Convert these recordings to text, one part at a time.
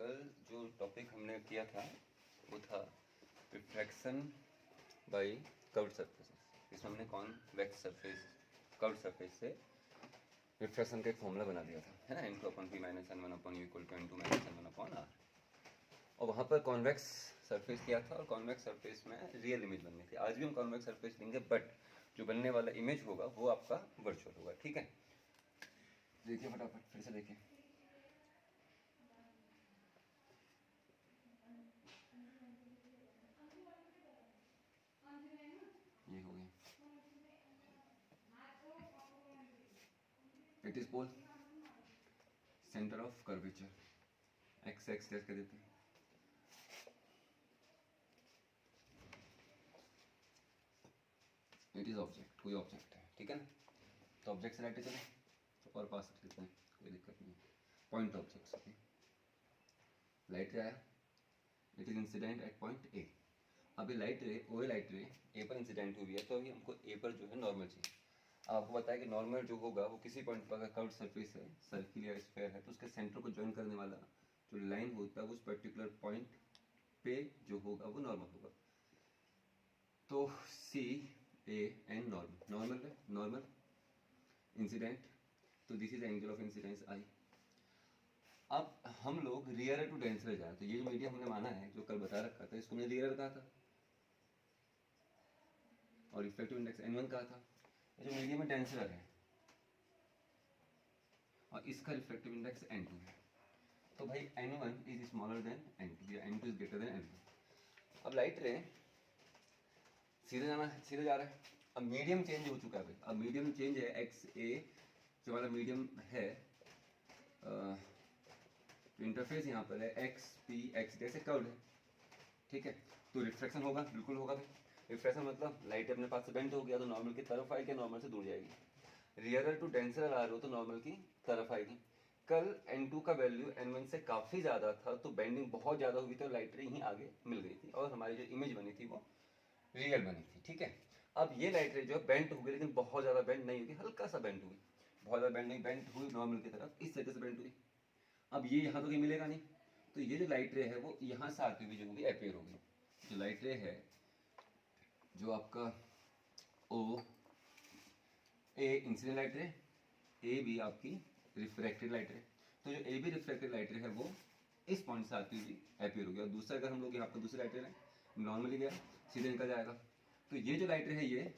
कल जो टॉपिक हमने किया था वो था रिफ्रैक्शन बाय कर्व्ड सरफेसेस। इसमें हमने कॉन्वेक्स सरफेस कर्व्ड सरफेस से रिफ्रैक्शन का एक फॉर्मूला बना दिया था, है ना, n2 upon p minus n1 upon u equal to n2 minus n1 upon r। और वहाँ पर कॉन्वेक्स सरफेस किया था और कॉन्वेक्स सरफेस में रियल इमेज बननी थी। आज भी हम कॉन्वेक्स सरफेस लेंगे, बट जो बनने वाला इमेज होगा वो आपका वर्चुअल होगा। ठीक है, देखिए फटाफट फिर से देखिए। ये हो गया, it is pole centre of curvature X X कह देते हैं। इट इज ऑब्जेक्ट, कोई ऑब्जेक्ट है, ठीक है ना। तो ऑब्जेक्ट से लाइट चले तो और पास रख लेते हैं, कोई दिक्कत नहीं है। Point object, okay. लाइट रे आया, it is incident at point A. अभी लाइट रे, वो लाइट रे ए पर इंसिडेंट हुई है, तो अभी हमको ए पर जो है नॉर्मल चाहिए। आपको बताया कि नॉर्मल जो होगा वो किसी पॉइंट पर, अगर कर्व्ड सरफेस है, सर्किल या स्फीयर है, तो उसके सेंटर को ज्वाइन करने वाला जो लाइन होता है उस पर्टिकुलर पॉइंट पे जो होगा वो नॉर्मल होगा। तो see a n normal, normal है, नॉर्मल इंसिडेंट, तो this is angle of incidence i. अब हम लोग रियर टू डेंसर जाए, तो ये जो मीडियम हमने माना है, जो कल बता रखा था, इसको हमने रियर कहा था और रिफ्लेक्टिव इंडेक्स n1 कहा था। ये जो मीडियम में डेंसर है और इसका रिफ्लेक्टिव इंडेक्स n2 है, तो भाई n1 is smaller than n2 या n2 is greater than n1। अब लाइट रे सीधे जाना है, सीधे जा रहा है। अब मीडियम चेंज हो चुका है भाई, अब मीडियम चेंज है एक्स ए, जो हमारा मीडियम है, इंटरफेस यहाँ पर है एक्स पी एक्स जैसे कर्व्ड है, ठीक है। तो रिफ्रैक्शन होगा, बिल्कुल होगा भाई। रिफ्रैक्शन मतलब लाइट अपने पास से बेंड हो गया तो नॉर्मल की तरफ आएगी, नॉर्मल से दूर जाएगी। रियरर टू डेंसर आ रहे हो तो नॉर्मल की तरफ आएगी। कल n2 का वैल्यू n1 से काफ़ी ज़्यादा था, तो बेंडिंग बहुत ज़्यादा हुई थी और लाइट रे यहीं आगे मिल गई थी और हमारी जो इमेज बनी थी वो रियल बनी थी, ठीक है। अब ये लाइट रे जो बेंट हो गई, लेकिन बहुत ज़्यादा बेंट नहीं हुई, हल्का सा बेंट हुई, बहुत ज़्यादा बेंट नहीं, बेंट हुई नॉर्मल की तरफ, इस तरीके से बेंट हुई। अब ये यहाँ तो कहीं मिलेगा नहीं, तो ये जो लाइट रे है वो यहाँ से आती हुई जो होगी अपेयर होगी। जो लाइट रे है जो आपका ओ ए इंसिडेंट लाइट रे, ए भी आपकी रिफ्रैक्टेड लाइट रे, तो जो ए भी रिफ्रैक्टेड लाइट रे है वो इस पॉइंट से आती हुई अपेयर होगी। और दूसरा अगर हम लोग यहाँ पर दूसरी लाइट रे है, नॉर्मली गया सीधे निकल जाएगा। तो ये जो लाइट रे है ये,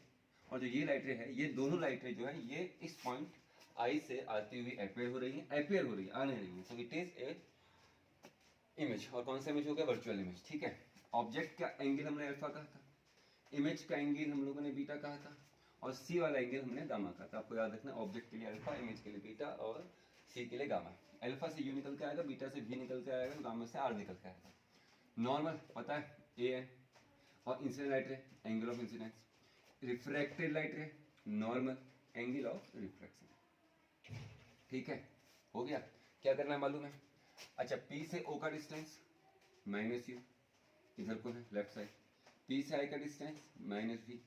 और जो ये लाइट रे है, ये दोनों लाइट रे जो है ये इस पॉइंट आई से आती हुई अपेयर हो रही है, अपेयर हो रही है, आ नहीं रही है। So it is a image. और कौन सा इमेज हो गया? वर्चुअल इमेज, ठीक है। ऑब्जेक्ट का एंगल हमने अल्फा कहा था, इमेज का एंगल हम लोगों ने बीटा कहा था, और सी वाला एंगल हमने गामा कहा था। आपको याद रखना, ऑब्जेक्ट के लिए अल्फा, इमेज के लिए बीटा और सी के लिए गामा। अल्फा से यू निकल के आएगा, बीटा से वी निकल के आएगा, गामा से आर निकल के आएगा। नॉर्मल पता है ए एन, और इंसिडेंट लाइट रे angle of incidence, refracted light रे नॉर्मल एंगल ऑफ रिफ्रैक्शन, ठीक है। हो गया। क्या करना है मालूम है? अच्छा, पी से ओ का डिस्टेंस माइनस यू, इधर को है लेफ्ट साइड, पी से आई का डिस्टेंस माइनस वी,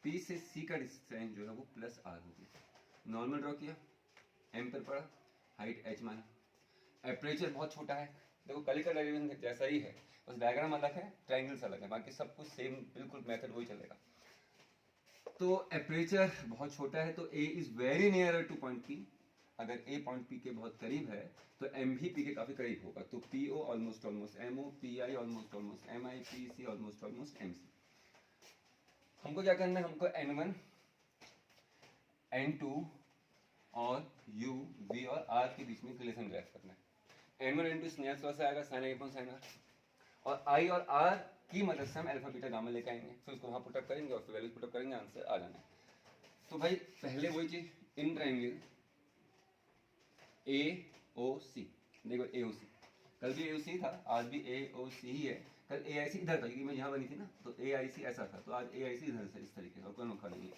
पी से सी का डिस्टेंस जो है वो प्लस आर हो गया। नॉर्मल ड्रॉ किया, एम पर पड़ा, हाइट एच माना, एपरेचर बहुत छोटा है। देखो कल का डायग्राम जैसा ही है, बस डायग्राम अलग है, ट्रायंगल्स अलग है, बाकी सब कुछ सेम, बिल्कुल मेथड वही चलेगा। तो एपरेचर बहुत छोटा है, तो a is very near to point p. अगर ए पॉइंट पी के बहुत करीब है तो एम भी पी के काफी करीब होगा। तो P O almost almost M O, P I almost almost M I, P C almost almost M C. हमको क्या करना है? हमको n1 n2 और u v और r के बीच में रिलेशन ड्राइव करना है। n1 n2 स्नेल्स लॉ से आएगा sin a upon sin r, और i और r की मदद से हम अल्फा बीटा गामा लेके आएंगे, फिर उसको वहां पुटअप करेंगे और फिर वैल्यूज पुटअप करेंगे, आंसर आ जाना है। तो भाई पहले वही चीज, इन ट्रायंगल AOC, देखो AOC, कल भी AOC था, आज भी AOC ही है। कल AIC इधर था क्योंकि मैं यहाँ बनी थी ना, तो AIC ऐसा था, तो आज AIC इधर से इस तरीके और कोई नोखा नहीं है।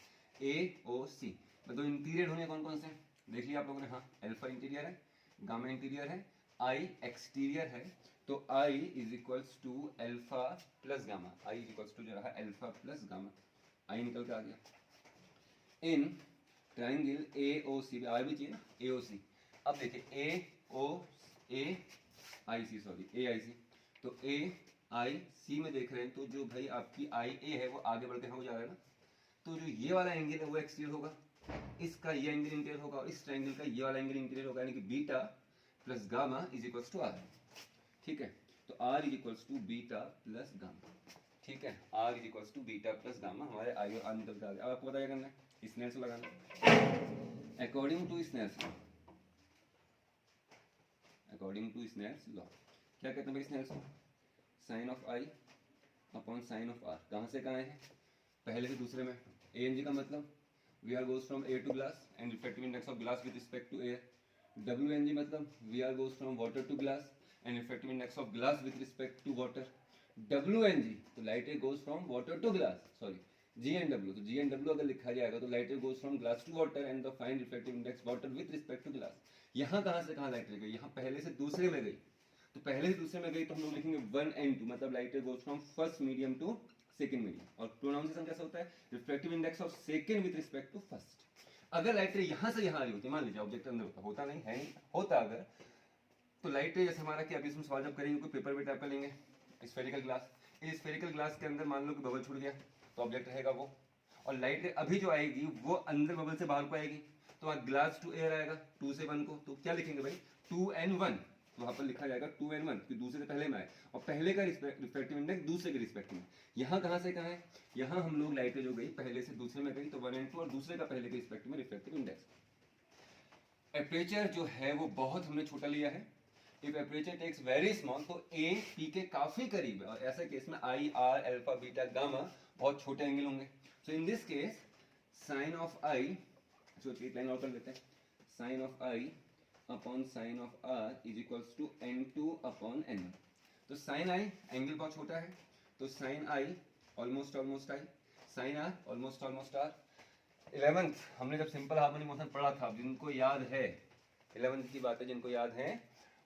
AOC मतलब इंटीरियर होने कौन कौन से देख लिया आप लोगों ने? हाँ, अल्फा इंटीरियर है, गामा इंटीरियर है, आई एक्सटीरियर है। तो i is equals to alpha plus gamma, i is equals to जो रहा अल्फा प्लस गामा, आई निकल के आ गया। इन ट्रायंगल AOC, आर भी चाहिए ना AOC। अब देखिए ए ओ ए आई सी, सॉरी ए आई सी। तो ए आई सी में देख रहे हैं तो जो भाई आपकी आई ए है वो आगे बढ़ के हो जा रहा है ना, तो जो ये वाला एंगल है वो एक्सटीरियर होगा, इसका ये एंगल इंटीरियर होगा और इस ट्रायंगल का ये वाला एंगल इंटीरियर होगा, यानी कि beta plus gamma is equals to R. ठीक है, तो are is equals to beta plus gamma. ठीक है, R is equals to beta plus gamma, हमारे आई और आर निकल के आ गया। अब आपको बताया करना है स्नेल्स लॉ लगाना। According to Snell's law, according to Snell's law क्या कहते हैं भाई Snell's law? Sine of I upon sine of R. कहाँ से कहाँ है? पहले से दूसरे में। ए एन जी का मतलब we are goes from air to glass and refractive index of glass with respect to air. डब्ल्यू एन जी मतलब we are goes from water to glass and refractive index of glass with respect to water. डब्ल्यू n g तो light ray goes from water to glass, sorry g n डब्ल्यू, तो g n W अगर लिखा जाएगा तो light ray goes from glass to water and the find refractive index water with respect to glass. यहाँ कहाँ से कहाँ लाइट रे गई? यहाँ पहले से दूसरे में गई, तो पहले से दूसरे में गई तो हम लोग लिखेंगे 1 and 2, मतलब light ray goes from first medium to second medium. और प्रोनाउंसिएशन कैसा होता है? Refractive index of second with respect to first. अगर लाइट रे यहाँ से यहाँ आ रही होती, मान लीजिए ऑब्जेक्ट अंदर होता, होता नहीं है, होता अगर, तो लाइट रे जैसे हमारा कि अभी इसमें सवाल जब करेंगे कोई पेपर वेट आप लेंगे, स्फेरिकल ग्लास, इस स्फेरिकल ग्लास के अंदर मान लो कि बबल छूट गया तो ऑब्जेक्ट रहेगा वो, और लाइट रे अभी जो आएगी वो अंदर बबल से बाहर को आएगी, तो ग्लास टू एयर आएगा 2 से 1 को, तो क्या लिखेंगे भाई 2 and 1, तो वहां पर लिखा जाएगा 2 and 1 कि दूसरे से पहले में आए और पहले का रिफ्रैक्टिव इंडेक्स दूसरे के रिस्पेक्ट में। यहाँ कहाँ से कहाँ है? यहाँ हम लोग लाइट जो गई पहले से दूसरे में गई तो 1 and 2 और दूसरे का पहले के रिस्पेक्ट में रिफ्रैक्टिव इंडेक्स। एपरेचर जो है वो बहुत हमने छोटा लिया है। If aperture takes very small तो ए पी के काफी करीब है, और ऐसे केस में i r alpha beta gamma बहुत छोटे एंगल होंगे। So in this case sine of i, जो एक लाइन और कर लेते हैं, sine of I upon sine of r is equals to n2 upon n1। तो साइन आई एंगल बहुत छोटा है, तो sine i almost almost i, sine r almost almost r. 11th हमने जब सिंपल हार्मोनिक मोशन पढ़ा था, जिनको याद है 11th की बात है, जिनको याद है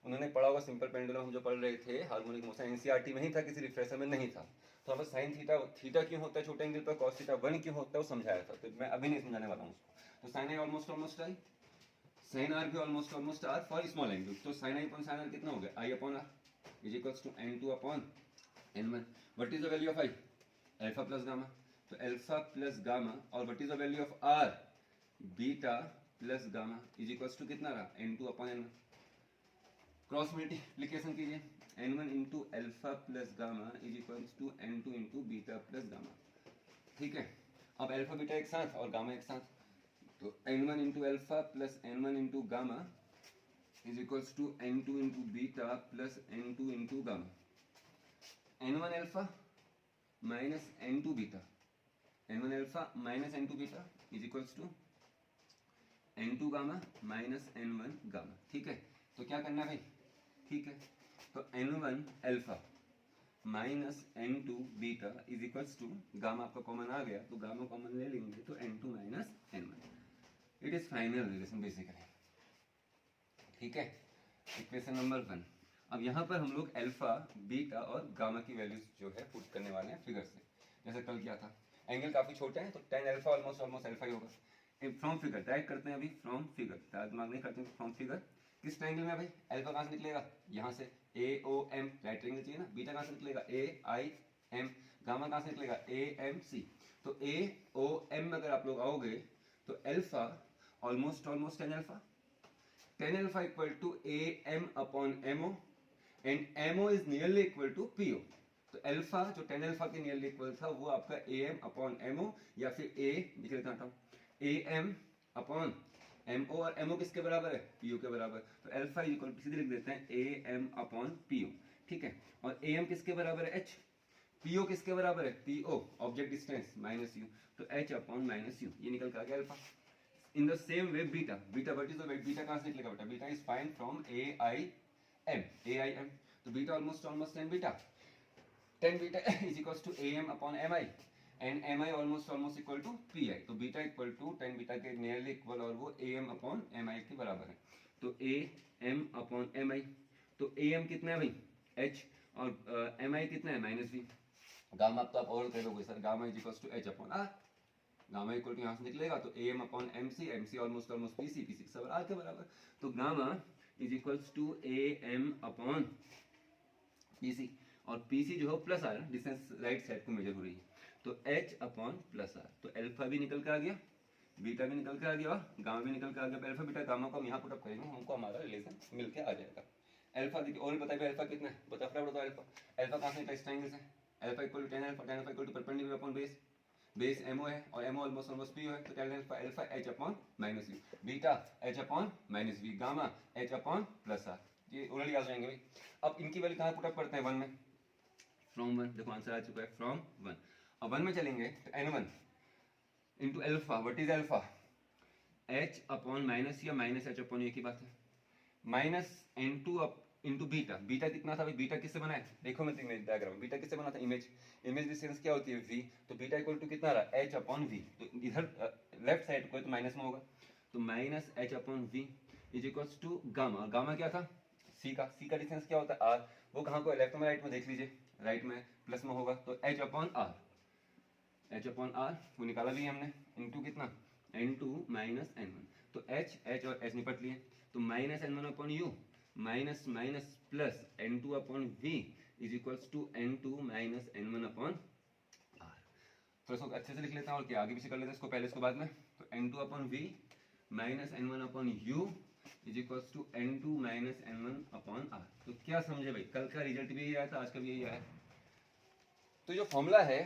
उन्होंने पढ़ा होगा सिंपल पेंडुलम हम जो पढ़ रहे थे हार्मोनिक मोशन, एनसीईआरटी में ही था, किसी रिफ्रेशर में नहीं था। तो अब साइन थीटा, थीटा क्यों होता है छोटे एंगल पर, कॉस थीटा 1 क्यों होता है वो समझाया था, तो मैं अभी नहीं समझाने वाला हूँ उसको। तो sine i almost almost i, sine r भी almost almost r for small angle. तो साइन आई अपॉन साइन आर कितना हो गया? I upon r is equals to n2 upon n1। What is the value of i? Alpha plus gamma, तो alpha plus gamma, और what is the value of r? Beta plus gamma is equals to कितना रहा? n2 upon n1। Cross multiplication कीजिए, n1 into alpha plus gamma is equals to n2 into beta plus gamma. ठीक है, अब alpha beta एक साथ और gamma एक साथ, तो n1 into alpha plus n1 into gamma is equals to n2 into beta plus n2 into gamma. n1 alpha minus n2 beta, n1 alpha minus n2 beta is equals to n2 gamma minus n1 gamma. ठीक है, तो क्या करना है भाई? ठीक है, तो n1 alpha minus n2 beta is equals to, gamma आपका कॉमन आ गया तो गामा कॉमन ले लेंगे तो n2 minus n1। It is final relation basically. ठीक है, इक्वेशन नंबर 1। अब यहाँ पर हम लोग अल्फा बीटा और गामा की वैल्यूज जो है पुट करने वाले हैं फिगर से, जैसे कल किया था। एंगल काफी छोटे हैं तो tan alpha almost almost alpha ही होगा। फ्रॉम फिगर डायरेक्ट करते हैं, अभी फ्रॉम फिगर, दिमाग नहीं करते, फ्रॉम फिगर किस ट्रायंगल में भाई? अल्फा कहाँ से निकलेगा? यहाँ से ए ओ एम, राइट ट्रायंगल चाहिए ना। बीटा कहाँ से निकलेगा? ए आई एम। गामा कहाँ से निकलेगा? A M C. तो ए ओ एम में अगर आप लोग आओगे तो alpha almost almost tan alpha, tan alpha equal to A M upon MO and MO is nearly equal to PO. तो अल्फा जो tan अल्फा के नियरली इक्वल था वो आपका ए एम अपॉन एमओ, या फिर ए लिख लेता हूँ ए एम अपॉन एमओ, और एमओ किसके बराबर है? पीओ के बराबर। तो अल्फा इक्वल सीधे लिख देते हैं ए एम अपॉन पीओ। ठीक है, और ए एम किसके बराबर है? एच। पीओ किसके बराबर है? PO object distance minus u, तो एच अपॉन माइनस यू, ये निकल कर आ गया alpha. In the same way beta, beta what is the weight? Beta कहाँ से निकलेगा बेटा? Beta is find from a i m, a i m. तो beta almost almost tan beta, tan beta is equals to A M upon M i and m i almost almost equal to p आई। तो beta equal to tan beta के nearly equal, और वो A M upon M I के बराबर है। तो A M upon M I, तो A M कितना है भाई? एच, और एम आई कितना है? Minus V. गामा तो आप और कह दोगे sir, gamma is equals to H upon R. Gamma equal to यहाँ से निकलेगा तो A M upon M C almost almost P C सब आर के बराबर। तो gamma is equals to A M upon PC, और पीसी जो है plus R, distance right side को मेजर हो रही है, तो h अपॉन प्लस आर, तो अल्फा भी निकल के आ गया, बीटा भी निकल के आ गया और गामा भी निकल के आ गया। अल्फा बीटा गामा को हम यहाँ पुटअप करेंगे, हमको हमारा रिलेशन मिल के आ जाएगा। अल्फा देखिए और बताइए अल्फा कितना है, बता फटाफट बताओ। अल्फा कहाँ से निकला, इस ट्रायंगल से। Alpha equal to tan alpha, tan alpha equal to perpendicular upon base, base MO है और एमओ ऑलमोस्ट ऑलमोस्ट पी है, तो tan alpha alpha h upon minus U, beta h upon minus V, gamma h upon plus R. ये already याद रहेंगे भाई। अब इनकी वैल्यू कहाँ पुटअप करते हैं, 1 में, फ्रॉम 1, देखो आंसर आ चुका है फ्रॉम 1। अब 1 में चलेंगे तो n1 into alpha, what is alpha, h upon minus या माइनस h अपॉन, एक ही बात है, minus n2 up into beta, beta कितना था भाई, बीटा किससे बना है, देखो मैं डायग्राम, बीटा किससे बना था, इमेज, इमेज डिस्टेंस क्या होती है v, तो बीटा इक्वल टू कितना रहा, h अपॉन v, तो इधर लेफ्ट साइड को तो माइनस में होगा, तो minus h upon v is equals to gamma, gamma क्या था c का, c का डिस्टेंस क्या होता है r, वो कहाँ को लेफ्ट में राइट में देख लीजिए, राइट में प्लस में होगा, तो h upon r, h upon r वो निकाला भी हमने, इंटू कितना n2 माइनस n1, तो h और h निपट लिए, तो minus n1 upon u minus minus plus n2 upon v is equals to n2 minus n1 upon r। तो इसको अच्छे से लिख लेता हूँ और क्या आगे पीछे कर लेते हैं, इसको पहले इसको बाद में, तो n2 upon v minus n1 upon u is equals to n2 minus n1 upon r। तो क्या समझे भाई, कल का रिजल्ट भी यही आया था, आज का भी यही आया। तो जो फॉर्मूला है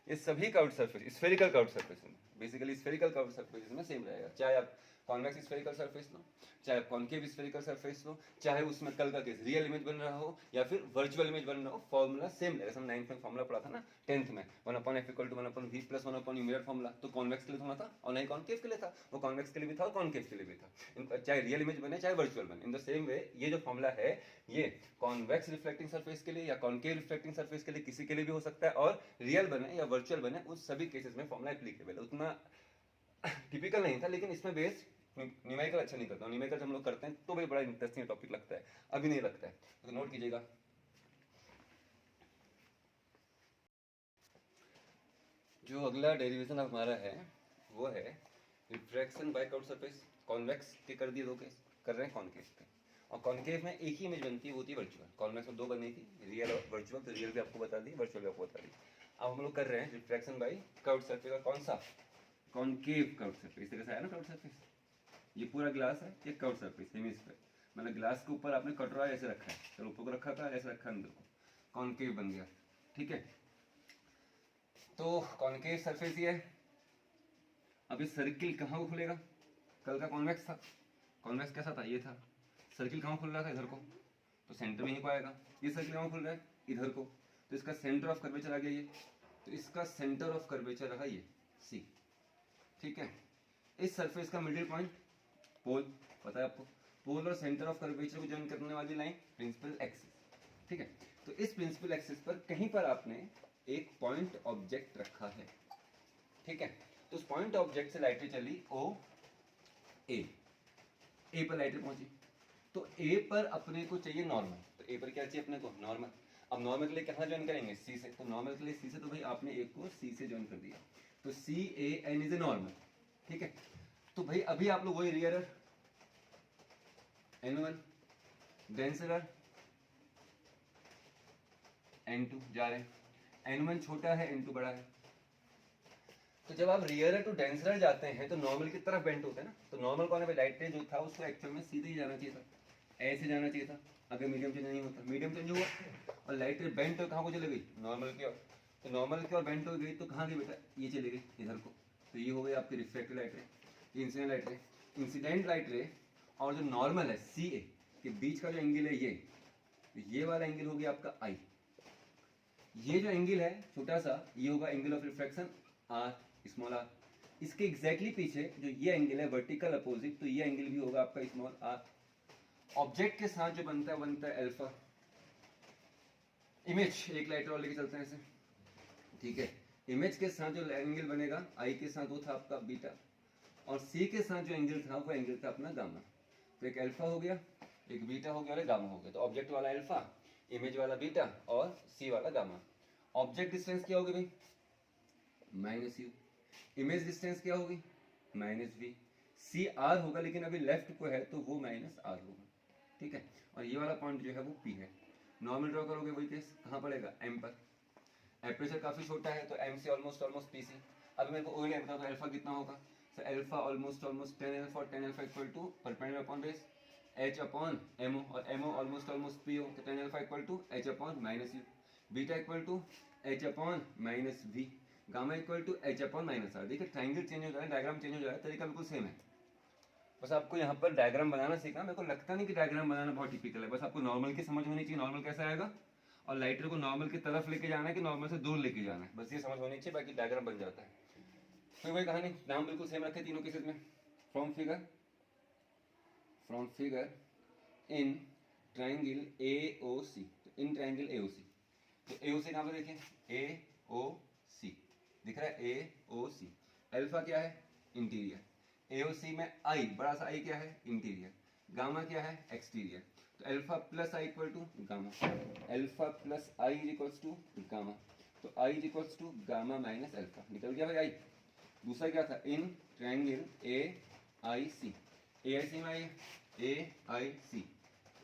ये सभी curved surface, spherical curved surface में, बेसिकली स्फेरिकल कर्व्ड सरफेस में सेम रहेगा, चाहे आप कॉन्वेक्स स्फेरिकल सरफेस लो, चाहे आप कॉन्केव स्फेरिकल सरफेस लो, चाहे उसमें कल का केस रियल इमेज बन रहा हो या फिर वर्चुअल इमेज बन रहा हो, फॉर्मूला सेम रहेगा। हम 9th में फॉर्मूला पढ़ा था ना, 10th में 1/f equal to 1/v plus 1/u mirror formula, तो कॉन्वेक्स के लिए थोड़ा था और नहीं कॉन्केव के लिए था, वो कॉन्वेक्स के लिए भी था और कॉन्केव के लिए भी था, चाहे रियल इमेज बने चाहे वर्चुअल बने। इन द सेम वे ये जो फॉर्मूला है ये कॉन्वेक्स रिफ्लेक्टिंग सरफेस के लिए या कॉन्केव रिफ्लेक्टिंग सरफेस के लिए किसी के लिए भी हो सकता है, और रियल बने या वर्चुअल बने उस सभी केसेस में फॉर्मूला एप्लीकेबल है। उतना टिपिकल नहीं था, लेकिन इसमें बेस न्यूमेरिकल अच्छा नहीं करता हूँ, न्यूमेरिकल हम लोग करते हैं तो भाई बड़ा इंटरेस्टिंग टॉपिक लगता है, अभी नहीं लगता है, तो नोट कीजिएगा। जो अगला डेरिवेशन हमारा है वो है refraction by curved surface, convex के कर दिए दो केस, कर रहे हैं कॉन्केव के, और कॉन्केव में एक ही इमेज बनती है, वो होती है वर्चुअल, कॉन्वेक्स में दो बनी थी, रियल और वर्चुअल, तो रियल भी आपको बता दी, वर्चुअल भी आपको बता दी। अब हम लोग कर रहे हैं रिफ्रैक्शन बाय कर्व्ड सरफेस का, कौन सा, कॉन्केव कर्व्ड सरफेस, इस तरह से आया ना कर्व्ड सरफेस, ये पूरा ग्लास है, ये कर्व्ड सरफेस हेमिस्फीयर, मतलब ग्लास के ऊपर आपने कटोरा ऐसे रखा है, चलो ऊपर को रखा था ऐसे रखा अंदर को, कॉन्केव बन गया, ठीक है। तो कॉन्केव सरफेस ये है। अब ये सर्किल कहाँ को खुलेगा, कल का कॉन्वेक्स था, कॉन्वेक्स कैसा था, ये था, सर्किल कहाँ खुल रहा था, इधर को, तो सेंटर में ही को आएगा, ये सर्किल कहाँ खुल रहा है, इधर को, तो इसका सेंटर ऑफ कर्वेचर आ गया ये, तो इसका सेंटर ऑफ कर्वेचर रहा ये सी, ठीक है। इस सरफेस का मिडिल पॉइंट पोल, पता है आपको, पोल और सेंटर ऑफ कर्वेचर को जॉइन करने वाली लाइन प्रिंसिपल एक्सिस, ठीक है। तो इस प्रिंसिपल एक्सिस पर कहीं पर आपने एक पॉइंट ऑब्जेक्ट रखा है, ठीक है। तो उस पॉइंट ऑब्जेक्ट से लाइटें चली ओ ए, ए पर लाइटें पहुंची, तो ए पर अपने को चाहिए नॉर्मल, तो ए पर क्या चाहिए अपने को, नॉर्मल। अब नॉर्मल के लिए कहाँ ज्वाइन करेंगे, सी से, तो नॉर्मल के लिए सी से, तो भाई आपने एक को सी से ज्वाइन कर दिया, तो see a N is a normal, ठीक है। तो भाई अभी आप लोग वही रियरर N1 डेंसरर N2 जा रहे हैं, N1 छोटा है N2 बड़ा है, तो जब आप रियरर टू डेंसरर जाते हैं तो नॉर्मल की तरफ बेंट होता है ना, तो नॉर्मल कौन है भाई, लाइट रे जो था उसको एक्चुअल में सीधे ही जाना चाहिए था, ऐसे जाना चाहिए था, अगर मीडियम चेंज नहीं होता, मीडियम चेंज हुआ और लाइट रे बेंट कहाँ को चले गई, नॉर्मल की ओर, तो नॉर्मल की ओर बेंट हो गई तो कहाँ गई बेटा, ये चली गई इधर को, तो ये हो गई आपकी रिफ्लेक्टेड लाइट रे, इंसिडेंट लाइट रे, इंसिडेंट लाइट रे और जो नॉर्मल है सी ए के बीच का जो एंगल है ये वाला एंगल हो गया आपका आई, ये जो एंगल है छोटा सा ये होगा angle of refraction R, small R, इसके एग्जैक्टली पीछे जो ये एंगल है वर्टिकल अपोजिट, तो ये एंगल भी होगा आपका स्मॉल आर। ऑब्जेक्ट के साथ जो बनता है अल्फा, इमेज एक लाइट और लेके चलते हैं ऐसे, ठीक है। इमेज के साथ जो एंगल बनेगा आई के साथ वो था आपका बीटा, और सी के साथ जो एंगल था वो एंगल था अपना गामा, तो एक अल्फा हो गया, एक बीटा हो गया और एक गामा हो गया, तो ऑब्जेक्ट वाला अल्फा, इमेज वाला बीटा और सी वाला गामा। ऑब्जेक्ट डिस्टेंस क्या होगी भाई, माइनस यू, इमेज डिस्टेंस क्या होगी, माइनस वी, सी आर होगा लेकिन अभी लेफ्ट को है तो वो माइनस आर होगा, ठीक है। और ये वाला पॉइंट जो है वो पी है, नॉर्मल ड्रॉ करोगे वही केस कहाँ पड़ेगा, एम पर। एपरेचर काफी छोटा है तो एम से ऑलमोस्ट पीसी। अभी मेरे को ओ एल बताओ तो अल्फा कितना होगा, सो अल्फा ऑलमोस्ट 10 अल्फा और 10 alpha equal to perpendicular upon base H upon MO, और एमओ ऑलमोस्ट पी हो तो 10 alpha equal to H upon minus U, beta equal to H upon minus V, gamma equal to H upon minus R. देखिए triangle change हो जाए, diagram change हो जाए, तरीका बिल्कुल सेम है, बस आपको यहाँ पर डायग्राम बनाना सीखना। मेरे को लगता नहीं कि डायग्राम बनाना बहुत टिपिकल है, बस आपको नॉर्मल की समझ होनी चाहिए, नॉर्मल कैसा आएगा, और लाइटर को नॉर्मल की तरफ लेके जाना है कि नॉर्मल से दूर लेके जाना है, बस ये समझ होनी चाहिए, बाकी डायग्राम बन जाता है। फिर वही कहानी, नाम बिल्कुल सेम रखे तीनों केसेस में। From figure in triangle a o c, in triangle a o c, तो ए ओ सी कहाँ पे देखिए, ए ओ सी दिख रहा है, ए ओ सी। अल्फा क्या है, इंटीरियर, एओसी में आई बड़ा सा आई क्या है, इंटीरियर, गामा क्या है, एक्सटीरियर, तो alpha plus i equal to gamma, alpha plus i is equals to gamma, तो i is equals to gamma minus alpha, निकल गया भाई आई। दूसरा क्या था, इन ट्रायंगल ए आई सी, ए आई सी में आई, ए आई सी,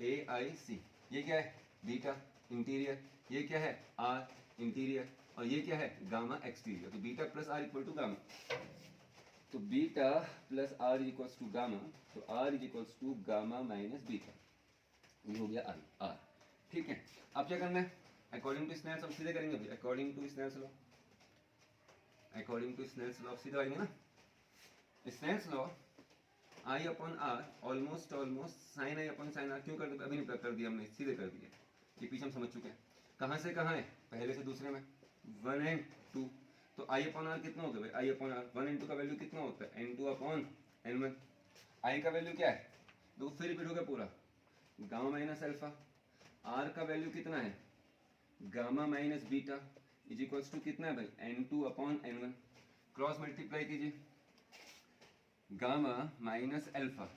ए आई सी, ये क्या है, बीटा इंटीरियर, ये क्या है, आर इंटीरियर, और ये क्या है, गामा एक्सटीरियर, तो beta plus r equal to gamma, तो beta plus r is equals to gamma, तो are is equals to gamma minus beta, ये हो गया आई आर। ठीक है, अब क्या करना है, अकॉर्डिंग टू स्नेल्स, हम सीधे करेंगे भाई, according to Snell's law, according to Snell's law सीधे आएंगे ना। Snell's law I upon R almost sine I upon sine R, क्यों कर दिया, अभी नहीं कर दिया हमने, सीधे कर दिया, ये पीछे हम समझ चुके हैं। कहाँ से कहाँ है, पहले से दूसरे में, 1 एंड 2, तो आई अपॉन आर कितना होता है भाई, आई अपॉन आर 1 इंटू का वैल्यू कितना होता है, n2 अपॉन n1, आई का वैल्यू क्या है, देखो फिर रिपीट हो गया पूरा, गामा माइनस अल्फा, आर का वैल्यू कितना है, gamma minus beta is equals to कितना है भाई, n2 upon n1, cross multiply कीजिए, gamma minus alpha,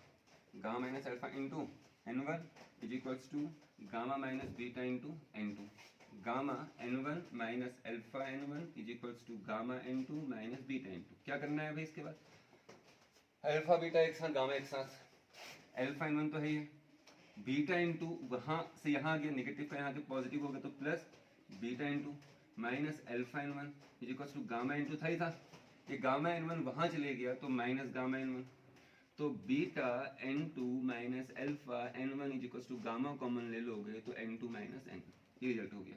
gamma minus alpha into n1 is equals to gamma minus beta into n2, gamma n1 minus alpha n1 is equals to gamma n2 minus beta n2। क्या करना है भाई इसके बाद, alpha beta एक साथ, gamma एक साथ, अल्फा n1 तो है ही है, बीटा इंटू वहां से यहाँ आ गया, नेगेटिव का यहाँ के पॉजिटिव हो गया, तो plus beta into minus alpha n1 is equals to gamma into था ही था, ये गामा n1 वहां चले गया तो माइनस गामा n1, तो beta n2 minus alpha n1 is equals to gamma common ले लोगे तो n2 माइनस n, ये रिजल्ट हो गया।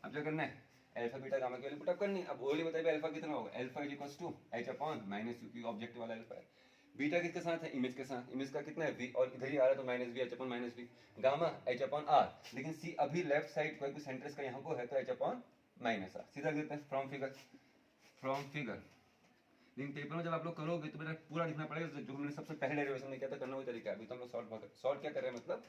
अब क्या करना है, अल्फा बीटा गामा की वैल्यू पुट अप करनी है। अब ओनली बताइए अल्फा कितना होगा, alpha is equals to h upon minus u, क्योंकि ऑब्जेक्टिव वाला अल्फा है। बीटा किसके साथ है, इमेज के साथ, इमेज का कितना है v, और इधर ही आ रहा है तो minus v, h upon minus v, gamma h upon r, लेकिन c अभी लेफ्ट साइड कोई सेंटर इसका यहाँ को है तो h अपॉन माइनस r, सीधा देते हैं फ्रॉम फिगर। लेकिन पेपर में जब आप लोग करोगे तो मेरा पूरा लिखना पड़ेगा, जो मैंने सबसे पहले डेरिवेशन में किया था करना वही तरीका है। अभी तो हम लोग सॉर्ट क्या कर रहे हैं, मतलब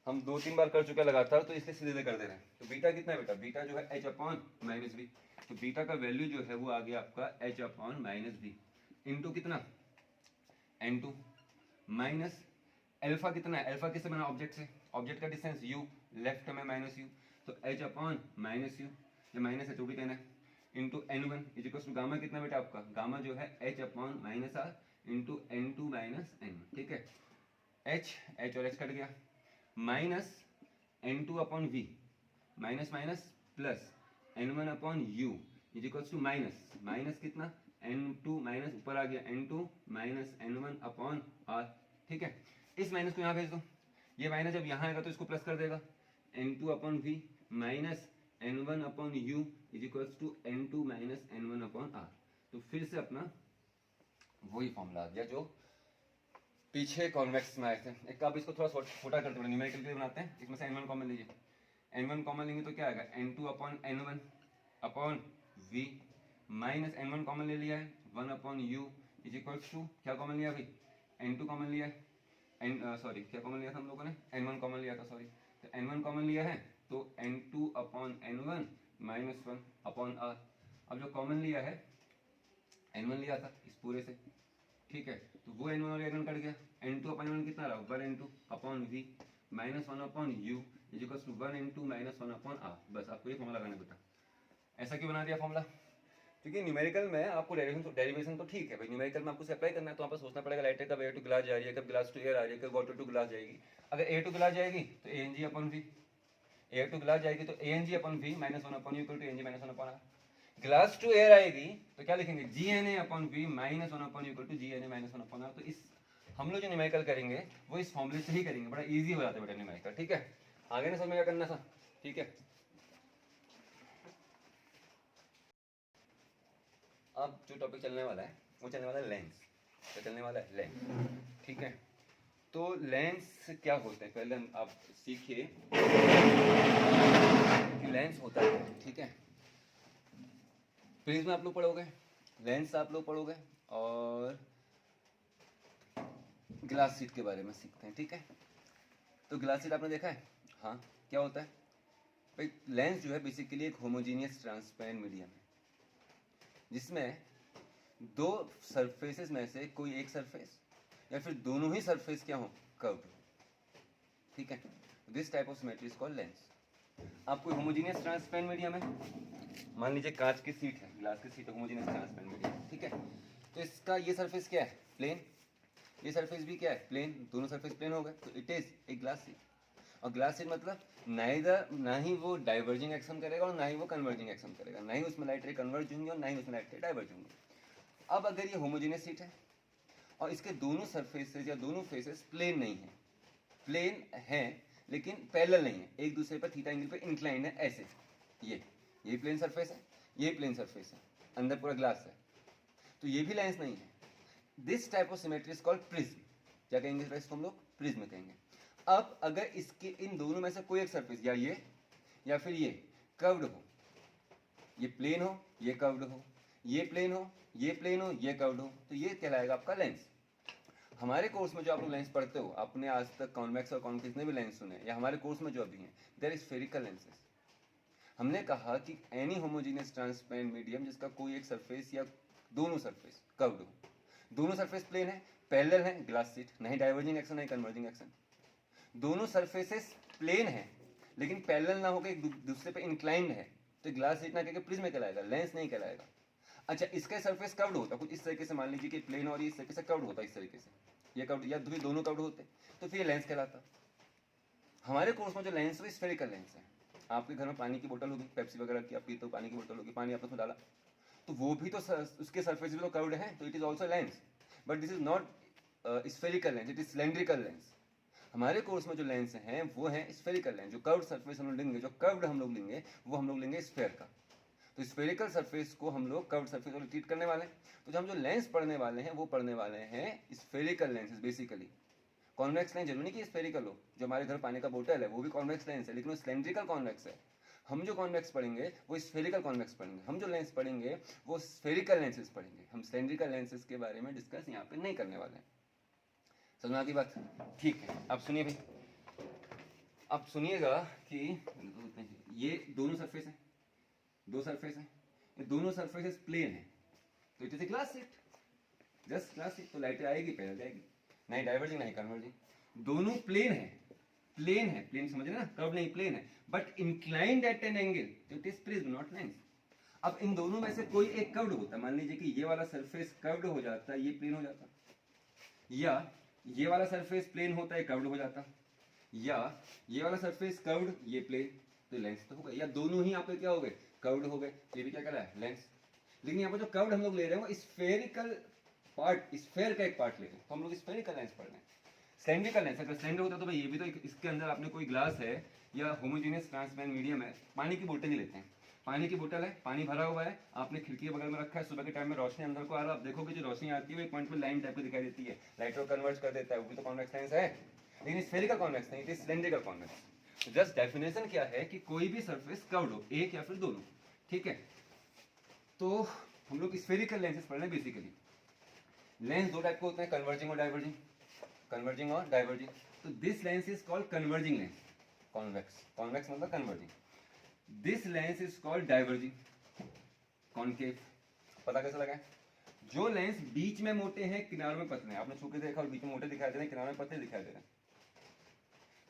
हम 2-3 बार कर चुके हैं लगातार, तो इसलिए सीधे कर दे रहे हैं। तो बीटा कितना है बेटा, बीटा जो है h अपॉन माइनस बी, तो बीटा का वैल्यू जो है वो आ गया आपका h upon minus B into कितना n2 माइनस अल्फा कितना है, अल्फा किससे बना, ऑब्जेक्ट से, ऑब्जेक्ट का डिस्टेंस u, लेफ्ट में माइनस u, तो h अपॉन माइनस u, ये माइनस है जो भी कहना है, into n1 is equal to gamma कितना बेटा आपका, गामा जो है h upon minus r into n2 minus n1, ठीक है, h और h कट गया, minus n2 upon v, minus minus plus n1 upon u is equal to minus कितना n2 माइनस ऊपर आ गया n2 minus n1 upon r, ठीक है। इस माइनस को यहाँ भेज दो, ये माइनस जब यहाँ आएगा तो इसको प्लस कर देगा, n2 upon v minus n1 upon u is equals to n2 minus n1 upon r। तो फिर से अपना वही फॉर्मूला आ गया जो पीछे कॉन्वेक्स में आए थे। एक आप इसको थोड़ा छोटा करते हैं, न्यूमेरिकल के लिए बनाते हैं, इसमें से n1 कॉमन लीजिए, n1 कॉमन लेंगे तो क्या आएगा, n2 upon n1 upon v minus n1 common ले लिया है 1 upon u is equals to क्या कॉमन लिया भाई, n2 कॉमन लिया है, सॉरी क्या कॉमन लिया था हम लोगों ने, n1 कॉमन लिया था, सॉरी, तो n1 कॉमन लिया है तो n2 upon n1 minus 1 upon r। अब जो कॉमन लिया है n1 लिया था इस पूरे से, ठीक है, तो वो n1 और n1 कट गया, n2 अपॉन n1 कितना रहा 1 n2 upon v minus 1 upon u is equals to 1 n2 minus 1 upon r। बस आपको ये फॉर्मूला लगाना बेटा। ऐसा क्यों बना दिया फॉर्मूला, क्योंकि न्यूमेरिकल में आपको डेरिवेशन तो ठीक है भाई, न्यूमेरिकल में आपको अप्लाई करना है तो आपको सोचना पड़ेगा लाइटर कब ए टू गिलास जा रही है, कब गिलास टू एयर आ रही है, कब वाटर टू गिलास जाएगी। अगर ए टू गिलास जाएगी तो a n g upon v, air to glass जाएगी तो ANG upon V minus 1 upon U equal to ANG minus 1 upon R। Glass to air आएगी तो क्या लिखेंगे, GNA upon V minus 1 upon U equal to GNA minus 1 upon R। तो इस हम लोग जो न्यूमेरिकल करेंगे वो इस फॉर्मूले से ही करेंगे, बड़ा इजी हो जाता है बेटा न्यूमेरिकल, ठीक है। आगे ना समझ में क्या करना था, ठीक है। अब जो टॉपिक चलने वाला है वो चलने वाला है लेंस, तो चलने वाला है लेंस, ठीक है। तो लेंस क्या होते हैं पहले हम आप सीखिए कि लेंस होता है, ठीक है। प्रिज्म आप लोग पढ़ोगे, लेंस आप लोग पढ़ोगे, और ग्लास शीट के बारे में सीखते हैं, ठीक है। तो ग्लास शीट आपने देखा है, हाँ क्या होता है भाई, लेंस जो है बेसिकली एक होमोजीनियस ट्रांसपेरेंट मीडियम है जिसमें दो सरफेसेस में से कोई एक सरफेस या फिर दोनों ही सरफेस क्या हो, कर्व्ड, ठीक है। This type of symmetry is called lens. आप कोई होमोजीनियस ट्रांसपेरेंट मीडियम है, मान लीजिए कांच की सीट है, ग्लास की सीट है, होमोजीनियस ट्रांसपेरेंट मीडियम, ठीक है। तो इसका ये सरफेस क्या है, प्लेन, ये सरफेस भी क्या है, प्लेन, दोनों सरफेस प्लेन हो गए, तो it is a glass sheet. और ग्लास शीट मतलब ना ही वो डाइवर्जिंग एक्शन करेगा और ना ही वो कन्वर्जिंग एक्शन करेगा, ना ही उसमें लाइट रे कन्वर्ज होंगी और ना ही उसमें लाइट रे डाइवर्ज होंगी। अब अगर ये होमोजीनियस शीट है और इसके दोनों सरफेसेस या दोनों फेसेस प्लेन नहीं है, प्लेन है लेकिन पैरेलल नहीं है, एक दूसरे पर थीटा एंगल पे इंक्लाइंड है, ऐसे ये प्लेन सरफेस है, ये प्लेन सरफेस है, अंदर पूरा ग्लास है, तो ये भी लेंस नहीं है। This type of symmetry is called prism. क्या कहेंगे इसको हम लोग, प्रिज्म कहेंगे। अब अगर इसके इन दोनों में से कोई एक सरफेस या फिर ये कर्व्ड हो, ये प्लेन हो, ये कर्व्ड हो, ये प्लेन हो, ये प्लेन हो, ये कर्व्ड हो, तो ये कहलाएगा आपका लेंस। हमारे कोर्स में जो आप लोग लेंस पढ़ते हो, आपने आज तक कॉन्वेक्स और कॉन्केव में भी लेंस सुने, या हमारे कोर्स में जो अभी हैं, देयर इज स्फेरिकल लेंसेज। हमने कहा कि एनी होमोजीनियस ट्रांसपेरेंट मीडियम जिसका कोई एक सरफेस या दोनों सरफेस कर्व्ड हो, दोनों सरफेस प्लेन है, पैरेलल है, ग्लास शीट, नहीं डाइवर्जिंग एक्शन नहीं कन्वर्जिंग एक्शन, दोनों सरफेसेस प्लेन है लेकिन पैरेलल ना होकर एक दूसरे पे इंक्लाइंड है, तो ग्लास शीट ना कहकर प्रिज्म कहलाएगा, लेंस नहीं कहलाएगा। अच्छा, इसका सरफेस कर्व्ड होता कुछ इस तरीके से, मान लीजिए कि प्लेन और इस तरीके से कर्व्ड होता, इस तरीके से ये कर्व्ड या दोनों कर्व्ड होते तो फिर लेंस कहलाता। हमारे कोर्स में जो लेंस है स्फेरिकल लेंस है। आपके घर में पानी की बोतल होगी, पेप्सी वगैरह की आप पीते हो, पानी की बोतल होगी, पानी आपने उसमें डाला तो वो भी तो उसके सरफेस भी तो कर्व्ड है, तो it is also lens, but this is not spherical lens, it is cylindrical lens. हमारे कोर्स में जो लेंस हैं वो है स्फेरिकल लेंस, जो कर्व्ड सरफेस हम लोग लेंगे, जो कर्व्ड हम लोग लेंगे वो हम लोग लेंगे स्फेयर का। तो स्फेरिकल सरफेस को हम लोग कर्व्ड सरफेस वाले ट्रीट करने वाले हैं। तो जो हम जो लेंस पढ़ने वाले हैं वो पढ़ने वाले हैं spherical lenses basically. Convex lens जरूरी नहीं कि स्फेरिकल हो, जो हमारे घर पानी का बोतल है वो भी कॉन्वेक्स लेंस है, लेकिन वो सिलेंड्रिकल कॉन्वेक्स है। हम जो कॉन्वेक्स पढ़ेंगे वो स्फेरिकल कॉन्वेक्स पढ़ेंगे, हम जो लेंस पढ़ेंगे वो स्फेरिकल लेंसेज पढ़ेंगे। हम सिलेंड्रिकल लेंसेज के बारे में डिस्कस यहाँ पे नहीं करने वाले हैं। समझ में आ गई बात, ठीक है। अब सुनिए भाई, अब सुनिएगा कि ये दोनों सरफेस है, दो सरफेस है, ये दोनों सरफेसेस प्लेन है, तो it is a glass sheet, just glass sheet. तो लाइट आएगी पैरेलल जाएगी, नहीं डाइवर्जिंग नहीं कन्वर्जिंग। दोनों प्लेन है, प्लेन है, प्लेन समझ रहे ना, कर्व नहीं प्लेन है, but inclined at an angle, तो it is prism not lens. अब इन दोनों में से कोई एक कर्व्ड होता है, मान लीजिए कि ये वाला सरफेस कर्व्ड हो जाता है, ये प्लेन हो जाता, या ये वाला सरफेस प्लेन होता है कर्व्ड हो जाता, या ये वाला सरफेस कर्व्ड ये प्लेन, तो लेंस तो होगा। या दोनों ही यहाँ पे क्या हो गए, कर्व्ड हो गए, ये भी क्या कर रहा है, लेंस। लेकिन यहाँ पर जो कर्व्ड हम लोग ले रहे हैं वो स्फेरिकल पार्ट, स्फेयर का एक पार्ट ले रहे हैं, तो हम लोग स्फेरिकल लेंस पढ़ रहे हैं। सिलेंड्रिकल लेंस अगर सिलेंडर होता तो भाई ये भी तो इसके अंदर आपने कोई ग्लास है या होमोजेनियस ट्रांसपेरेंट मीडियम है, पानी की बोतल ही लेते हैं, पानी की बोतल है, पानी भरा हुआ है, आपने खिड़की के बगल में रखा है, सुबह के टाइम में रोशनी अंदर को आ रहा है, आप देखोगे जो रोशनी आती है एक पॉइंट पे लाइन टाइप की दिखाई देती है, लाइट को कन्वर्ट कर देता है, वो भी तो कॉन्वेक्स लेंस है, लेकिन स्फेरिकल कॉन्वेक्स नहीं, इट इज सिलेंड्रिकल कॉन्वेक्स। तो जस्ट डेफिनेशन क्या है कि कोई भी सरफेस कर्व्ड हो, एक या फिर दोनों, ठीक है। तो हम लोग स्फेरिकल लेंसेज पढ़ रहे हैं बेसिकली। लेंस दो टाइप के होते हैं, कन्वर्जिंग और डाइवर्जिंग, कन्वर्जिंग और डाइवर्जिंग। तो this lens is called converging lens, convex, convex मतलब converging. This lens is called diverging, concave. पता कैसे लगा, जो लेंस बीच में मोटे हैं किनारों में पतले हैं, आपने छू के देखा और बीच में मोटे दिखाई दे रहे हैं, किनारों में पतले दिखाई दे रहे हैं,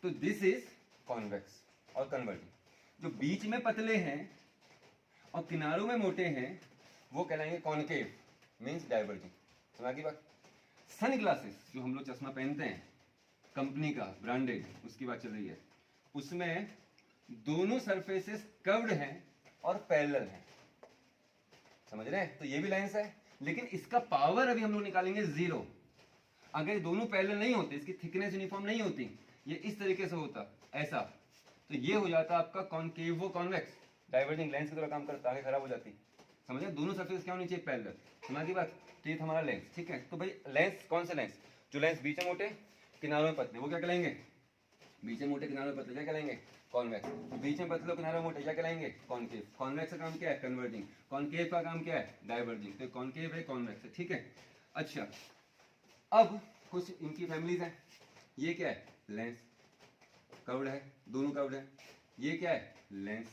तो दिस इज कॉन्वेक्स और कन्वर्जिंग। जो बीच में पतले हैं और किनारों में मोटे हैं वो कहलाएंगे कॉनकेव, मीन्स डाइवर्जिंग। समझ की बात। सन ग्लासेस जो हम लोग चश्मा पहनते हैं कंपनी का ब्रांडेड, उसकी बात चल रही है, उसमें दोनों सरफेसेस कर्व्ड हैं और पैरेलल हैं, समझ रहे हैं? तो ये भी लेंस है, लेकिन इसका पावर अभी हम लोग निकालेंगे 0। अगर ये दोनों पैरेलल नहीं होते, इसकी थिकनेस यूनिफॉर्म नहीं होती, ये इस तरीके से होता ऐसा, तो ये हो जाता आपका कॉन्केवो कॉन्वेक्स, डाइवर्जिंग लेंस की तरह काम करता, आगे खराब हो जाती। समझे? दोनों सरफेस क्या होनी चाहिए? पैरेलल। समझ की बात? तो ये था हमारा लेंस, ठीक है। तो भाई लेंस कौन सा लेंस? जो लेंस बीच में मोटे किनारों में पतले, वो क्या कहलाएंगे? बीच में मोटे किनारों में पतले क्या कहलाएंगे? कॉन्वेक्स। बीच में पतले किनारों में मोटे क्या कहलाएंगे? कॉन्केव। कॉन्वेक्स का काम क्या है? कन्वर्जिंग। कॉन्केव का काम क्या है? डाइवर्जिंग। तो कॉन्केव है, कॉन्वेक्स है, ठीक है। अच्छा, अब कुछ इनकी फैमिलीज हैं। ये क्या है? लेंस, कर्व्ड है, दोनों कर्व्ड है। ये क्या है? लेंस,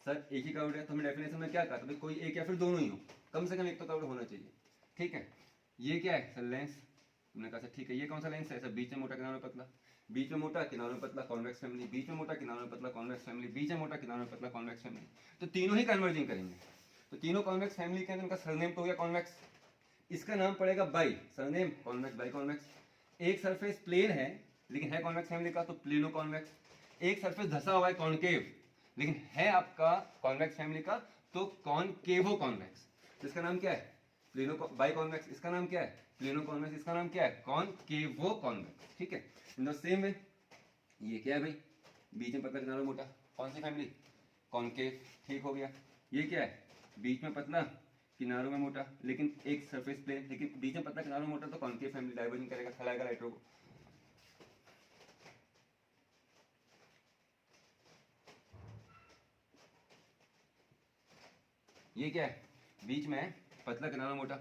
सर एक ही कर्व्ड है। तो हमें डेफिनेशन में क्या कहा था? भाई कोई एक या फिर दोनों ही हो, कम से कम एक तो कर्व्ड होना चाहिए, ठीक है। ये क्या है? Sir lens. तुमने कहा सर ठीक है, ये कौन सा लेंस है? सर बीच में मोटा किनारों में पतला, बीच में मोटा किनारों में पतला, कॉन्वेक्स फैमिली, बीच में मोटा किनारों में पतला, कॉन्वेक्स फैमिली, बीच में मोटा किनारों में पतला, कॉन्वेक्स फैमिली। तो तीनों ही कन्वर्जिंग करेंगे। तो तीनों कॉन्वेक्स फैमिली के अंदर इनका सरनेम तो हो गया कॉन्वेक्स, इसका नाम पड़ेगा by, surname convex, by convex. एक सरफेस प्लेन है लेकिन है कॉन्वेक्स फैमिली का, तो प्लेनो कॉन्वेक्स। एक सरफेस धसा हुआ है कॉन्केव, लेकिन है आपका कॉन्वेक्स फैमिली का, तो कॉन्केवो कॉन्वेक्स। तो इसका नाम क्या है? Plano by convex. इसका नाम क्या है? Plano convex. इसका नाम क्या है? कॉन्केवो कॉन्वेक्स, ठीक है। इन द सेम वे ये क्या है भाई? बीच में पतला किनारा मोटा, कौन सी फैमिली? कॉन्केव, ठीक हो गया। ये क्या है? बीच में पतला किनारों में मोटा, लेकिन एक सरफेस प्लेन, लेकिन बीच में पतला किनारों में मोटा, तो कॉन्केव फैमिली, डाइवर्जिंग करेगा, फैलाएगा राइटरों को। ये क्या है? बीच में पतला किनारा मोटा,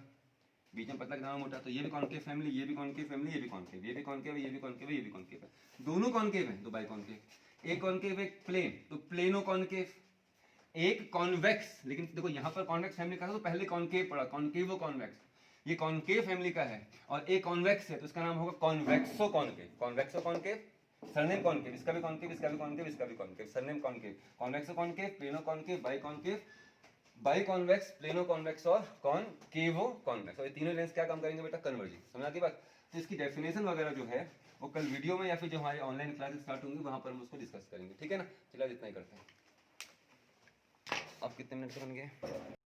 बीच में पतला किनारा मोटा, तो ये भी कॉन्केव फैमिली, ये भी कॉन्केव फैमिली, ये भी कॉन्केव, ये भी कॉन्केव, ये भी कॉन्केव, ये भी कॉन्केव है। दोनों कॉन्केव है, तो बाई कॉन्केव। एक कॉन्केव एक प्लेन, तो प्लेनो कॉन्केव। एक कॉन्वेक्स, लेकिन देखो यहाँ पर कॉन्वेक्स फैमिली का था तो पहले कॉन्केव पड़ा, कॉन्केवो कॉन्वेक्स। ये कॉन्केव फैमिली का है, और एक कॉन्वेक्स है, तो इसका नाम होगा कॉन्वेक्सो कॉन्केव। कॉन्वेक्सो कॉन्केव, सरनेम कॉन्केव, इसका भी कॉन्केव, इसका भी कॉन्केव, इसका भी concave, surname concave. कॉन्वेक्सो concave, plano concave, by concave, by convex, plano convex और कॉन्केवो कॉन्वेक्स। और ये तीनों लेंस क्या काम करेंगे बेटा? कन्वर्जिंग। समझ आती बात? तो इसकी डेफिनेशन वगैरह जो है वो कल वीडियो में या फिर जो हमारी ऑनलाइन क्लास स्टार्ट होंगी वहां पर हम उसको डिस्कस करेंगे, ठीक है ना। चलिए इतना ही करते हैं। अब कितने मिनट से बन गए?